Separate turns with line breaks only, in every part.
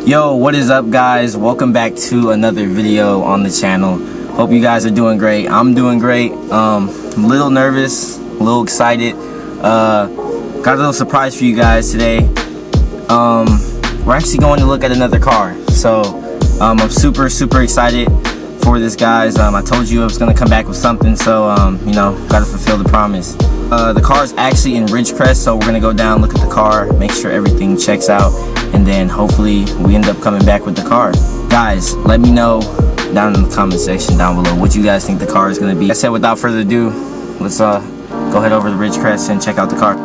Yo, what is up, guys? Welcome back to another video on the channel. Hope you guys are doing great. I'm doing great. I'm a little nervous, a little excited. Got a little surprise for you guys today. We're actually going to look at another car. So I'm super excited for this, guys. I told you I was gonna come back with something, so you know, gotta fulfill the promise. The car is actually in Ridgecrest, so we're gonna go down, look at the car, make sure everything checks out, and then hopefully we end up coming back with the car. Guys, let me know down in the comment section down below what you guys think the car is gonna be. Like I said, without further ado, let's go head over to Ridgecrest and check out the car.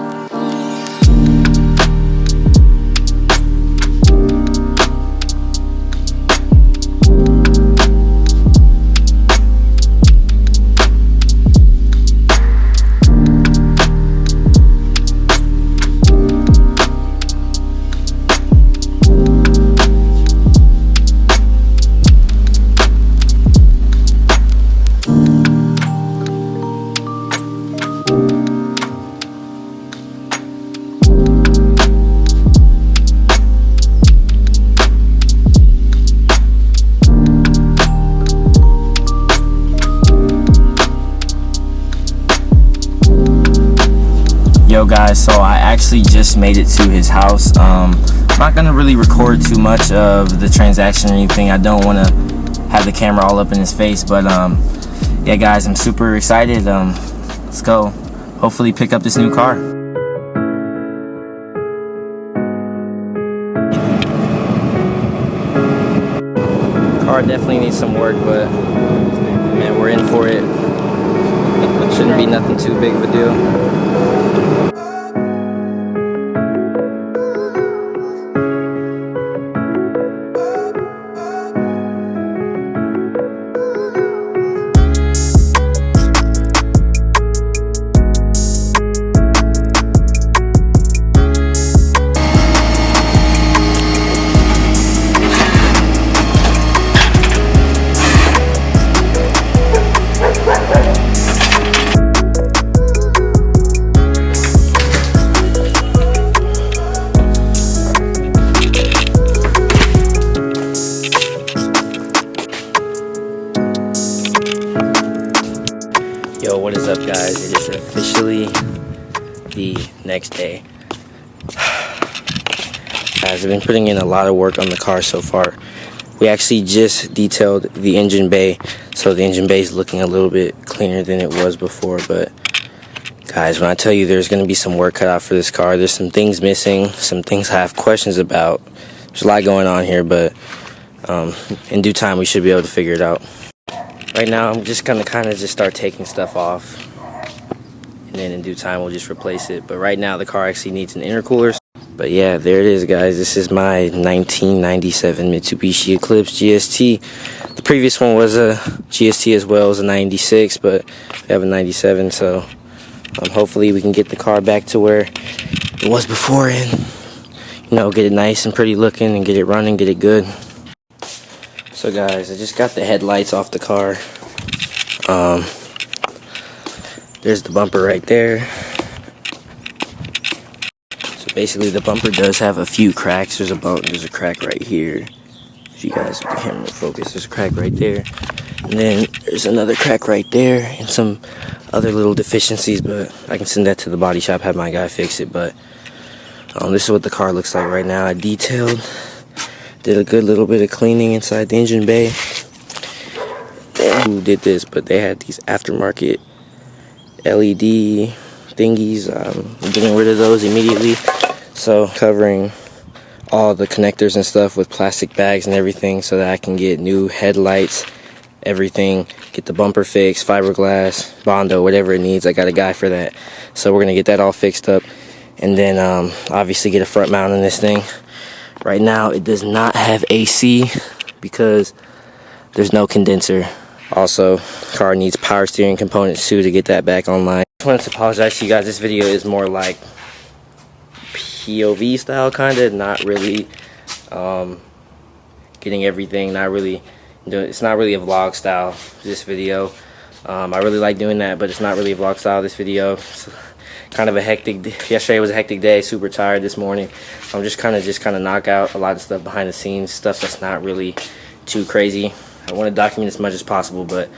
Yo guys, so I actually just made it to his house. I'm not gonna really record too much of the transaction or anything. I don't want to have the camera all up in his face, but yeah guys, I'm super excited. Let's go hopefully pick up this new car. Car definitely needs some work, but man, we're in for it. Shouldn't be nothing too big of a deal. Yo, what is up, guys? It is officially the next day. Guys, I've been putting in a lot of work on the car so far. We actually just detailed the engine bay, so the engine bay is looking a little bit cleaner than it was before. But guys, when I tell you there's going to be some work cut out for this car, there's some things missing, some things I have questions about. There's a lot going on here, but in due time we should be able to figure it out. Right now, I'm just gonna kind of just start taking stuff off, and then in due time we'll just replace it. But right now, the car actually needs an intercooler. But yeah, there it is, guys. This is my 1997 Mitsubishi Eclipse GST. The previous one was a GST as well, it was a 96, but we have a 97. So hopefully we can get the car back to where it was before, and you know, get it nice and pretty looking, and get it running, get it good. So guys, I just got the headlights off the car. There's the bumper right there. So basically the bumper does have a few cracks. There's a crack right here. If you guys with the camera focus, there's a crack right there. And then there's another crack right there, and some other little deficiencies, but I can send that to the body shop, have my guy fix it. But this is what the car looks like right now. I detailed. Did a good little bit of cleaning inside the engine bay. Who did this? But they had these aftermarket LED thingies. I'm getting rid of those immediately. So covering all the connectors and stuff with plastic bags and everything, so that I can get new headlights, everything. Get the bumper fixed, fiberglass, Bondo, whatever it needs. I got a guy for that. So we're gonna get that all fixed up, and then obviously get a front mount on this thing. Right now, it does not have AC because there's no condenser. Also, car needs power steering components too to get that back online. I just wanted to apologize to you guys. This video is more like POV style, kind of, not really getting everything, not really it's not really a vlog style, this video. I really like doing that, but it's not really a vlog style, this video. So, Kind of a hectic yesterday was a hectic day, super tired this morning. I'm just kind of knock out a lot of stuff behind the scenes, stuff that's not really too crazy. I want to document as much as possible, but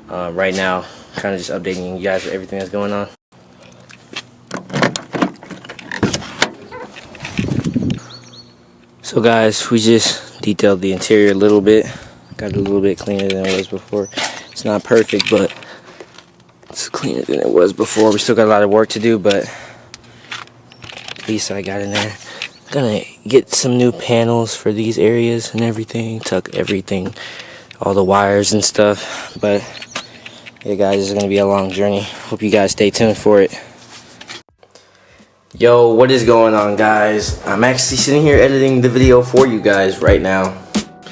right now kind of just updating you guys with everything that's going on. So guys, we just detailed the interior a little bit, got it a little bit cleaner than it was before. It's not perfect, but it's cleaner than it was before. We still got a lot of work to do, but at least I got in there. Gonna get some new panels for these areas and everything, tuck everything, all the wires and stuff. But yeah guys, it's gonna be a long journey. Hope you guys stay tuned for it. Yo, what is going on guys? I'm actually sitting here editing the video for you guys right now.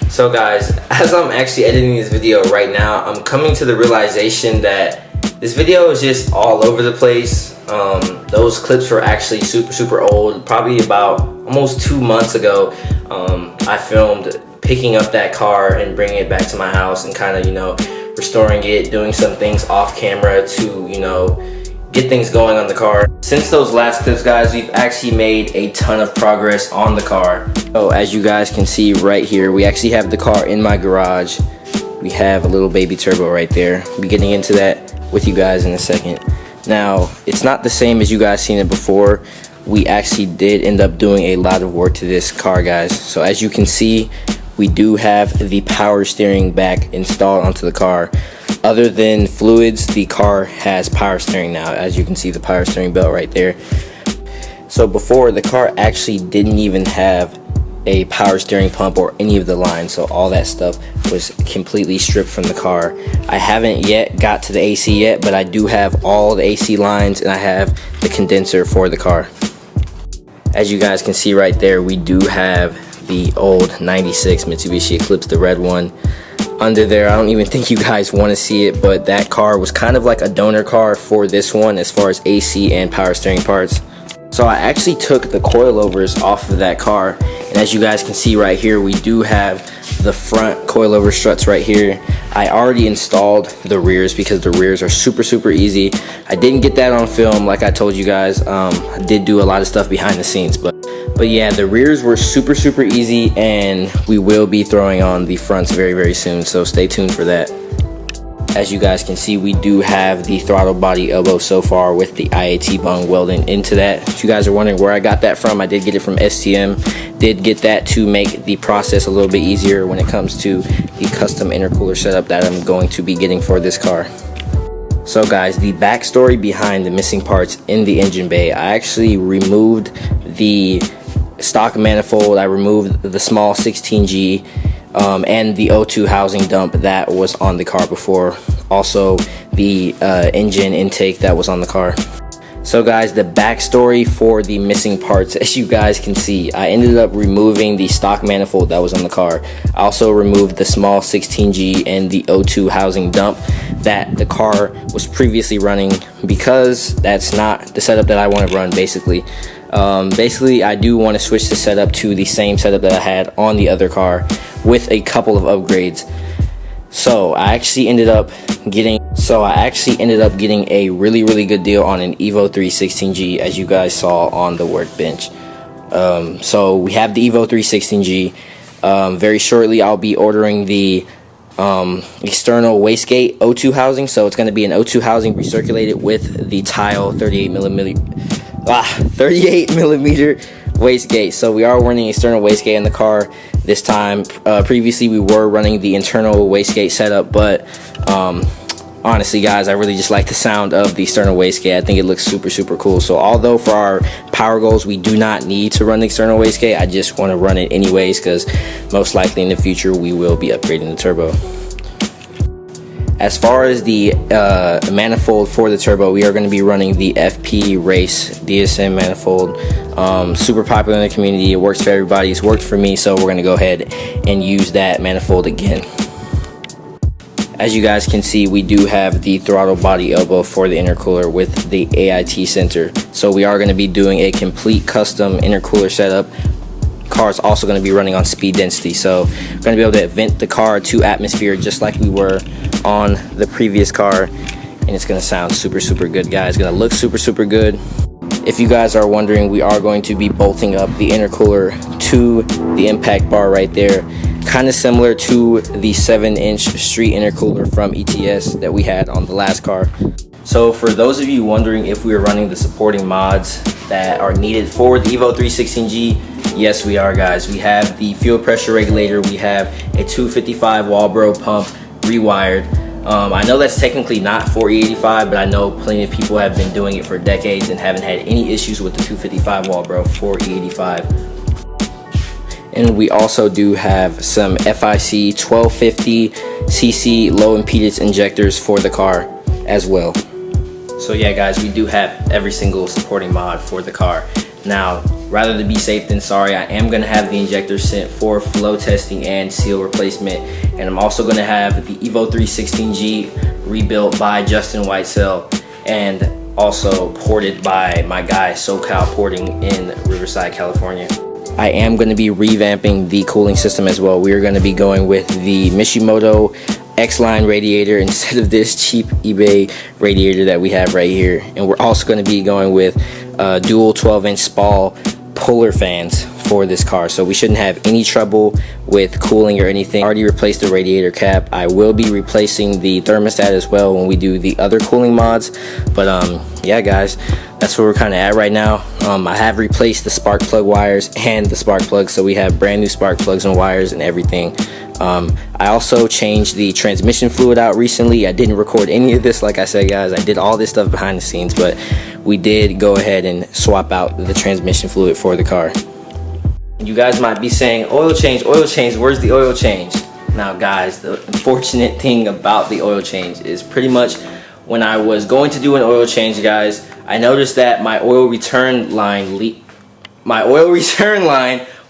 So guys, as I'm actually editing this video right now, I'm coming to the realization that this video is just all over the place. Those clips were actually super old, probably about almost 2 months ago. I filmed picking up that car and bringing it back to my house and kind of, you know, restoring it, doing some things off camera to, you know, get things going on the car. Since those last clips guys, we've actually made a ton of progress on the car. So as you guys can see right here, we actually have the car in my garage. We have a little baby turbo right there. We'll be getting into that with you guys in a second. Now, it's not the same as you guys seen it before. We actually did end up doing a lot of work to this car guys. So as you can see, we do have the power steering back installed onto the car. Other than fluids, the car has power steering now. As you can see, the power steering belt right there. So before, the car actually didn't even have a power steering pump or any of the lines, so all that stuff was completely stripped from the car. I haven't yet got to the AC yet, but I do have all the AC lines and I have the condenser for the car. As you guys can see right there, we do have the old 96 Mitsubishi Eclipse, the red one. Under there, I don't even think you guys want to see it, but that car was kind of like a donor car for this one as far as AC and power steering parts. So I actually took the coilovers off of that car, and as you guys can see right here, we do have the front coilover struts right here. I already installed the rears because the rears are super easy. I didn't get that on film like I told you guys. I did do a lot of stuff behind the scenes, but yeah, the rears were super easy, and we will be throwing on the fronts very soon, so stay tuned for that. As you guys can see, we do have the throttle body elbow so far with the IAT bung welding into that. If you guys are wondering where I got that from, I did get it from STM. Did get that to make the process a little bit easier when it comes to the custom intercooler setup that I'm going to be getting for this car. So guys, the backstory behind the missing parts in the engine bay, I actually removed the stock manifold, I removed the small 16G, and the O2 housing dump that was on the car before, also the engine intake that was on the car. So guys, the backstory for the missing parts, as you guys can see, I ended up removing the stock manifold that was on the car. I also removed the small 16G and the O2 housing dump that the car was previously running, because that's not the setup that I want to run basically. I do want to switch the setup to the same setup that I had on the other car with a couple of upgrades. So I actually ended up getting a really good deal on an Evo 3 16G, as you guys saw on the workbench. So we have the Evo 3 16G. Very shortly I'll be ordering the external wastegate O2 housing. So it's going to be an O2 housing recirculated with the tile 38 millimeter wastegate. So we are running external wastegate in the car this time. Previously we were running the internal wastegate setup, but honestly guys, I really just like the sound of the external wastegate. I think it looks super cool. So although for our power goals we do not need to run the external wastegate, I just want to run it anyways, because most likely in the future we will be upgrading the turbo. As far as the manifold for the turbo, we are going to be running the FP Race DSM manifold. Super popular in the community. It works for everybody. It's worked for me, so we're going to go ahead and use that manifold again. As you guys can see, we do have the throttle body elbow for the intercooler with the AIT sensor. So we are going to be doing a complete custom intercooler setup. Car is also going to be running on speed density, so we're going to be able to vent the car to atmosphere just like we were on the previous car, and it's going to sound super good guys. It's going to look super good. if you guys are wondering, we are going to be bolting up the intercooler to the impact bar right there, kind of similar to the 7-inch street intercooler from ETS that we had on the last car. So for those of you wondering if we are running the supporting mods that are needed for the Evo 3 16G, yes we are, guys. We have the fuel pressure regulator, we have a 255 Walbro pump rewired. I know that's technically not for E85, but I know plenty of people have been doing it for decades and haven't had any issues with the 255 Walbro for E85. And we also do have some FIC 1250cc low impedance injectors for the car as well. So yeah, guys, we do have every single supporting mod for the car. Now, rather than be safe than sorry, I am going to have the injectors sent for flow testing and seal replacement. And I'm also going to have the Evo 3 16G rebuilt by Justin Whitesell and also ported by my guy SoCal Porting in Riverside, California. I am going to be revamping the cooling system as well. We are going to be going with the Mishimoto X-Line radiator instead of this cheap eBay radiator that we have right here. And we're also going to be going with dual 12-inch SPAL Polar fans for this car, so we shouldn't have any trouble with cooling or anything. I already replaced the radiator cap. I will be replacing the thermostat as well when we do the other cooling mods. But yeah, guys, that's where we're kind of at right now. I have replaced the spark plug wires and the spark plugs, so we have brand new spark plugs and wires and everything. I also changed the transmission fluid out recently. I didn't record any of this, like I said, guys. I did all this stuff behind the scenes, but we did go ahead and swap out the transmission fluid for the car. You guys might be saying, oil change, where's the oil change? Now guys, the unfortunate thing about the oil change is pretty much when I was going to do an oil change, guys, I noticed that my oil return line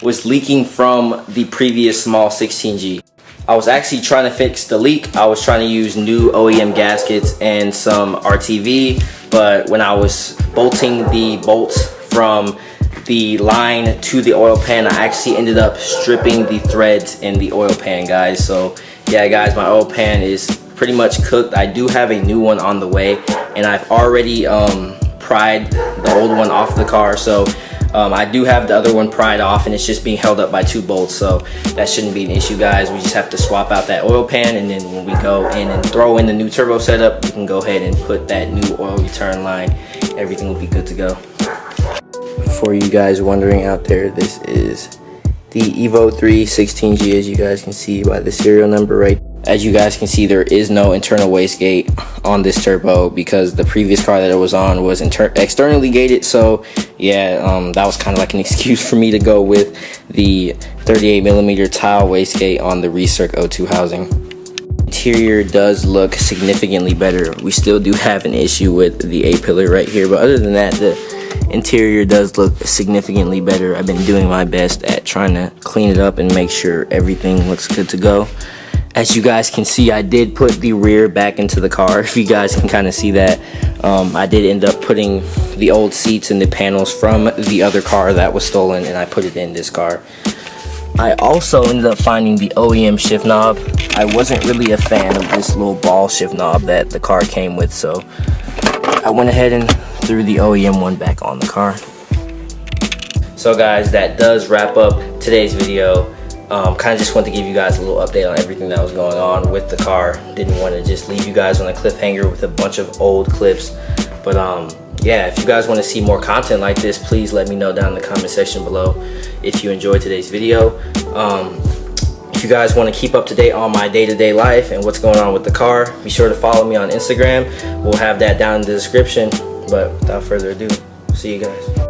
was leaking from the previous small 16G. I was actually trying to fix the leak. I was trying to use new OEM gaskets and some RTV, but when I was bolting the bolts from the line to the oil pan, I actually ended up stripping the threads in the oil pan, guys. So yeah, guys, my oil pan is pretty much cooked. I do have a new one on the way, and I've already pried the old one off the car. So I do have the other one pried off, and it's just being held up by 2 bolts, so that shouldn't be an issue, guys. We just have to swap out that oil pan, and then when we go in and throw in the new turbo setup, we can go ahead and put that new oil return line. Everything will be good to go. For you guys wondering out there, this is the Evo 3 16G, as you guys can see by the serial number right. As you guys can see, there is no internal wastegate on this turbo because the previous car that it was on was externally gated. So yeah, that was kind of like an excuse for me to go with the 38mm tile wastegate on the Recirc 02 housing. Interior does look significantly better. We still do have an issue with the A-pillar right here, but other than that, the interior does look significantly better. I've been doing my best at trying to clean it up and make sure everything looks good to go. As you guys can see, I did put the rear back into the car. If you guys can kind of see that, I did end up putting the old seats and the panels from the other car that was stolen, and I put it in this car. I also ended up finding the OEM shift knob. I wasn't really a fan of this little ball shift knob that the car came with, so I went ahead and threw the OEM one back on the car. So guys, that does wrap up today's video. Kind of just want to give you guys a little update on everything that was going on with the car. Didn't want to just leave you guys on a cliffhanger with a bunch of old clips. But yeah, if you guys want to see more content like this, please let me know down in the comment section below if you enjoyed today's video. If you guys want to keep up to date on my day-to-day life and what's going on with the car, be sure to follow me on Instagram. We'll have that down in the description. But without further ado, see you guys.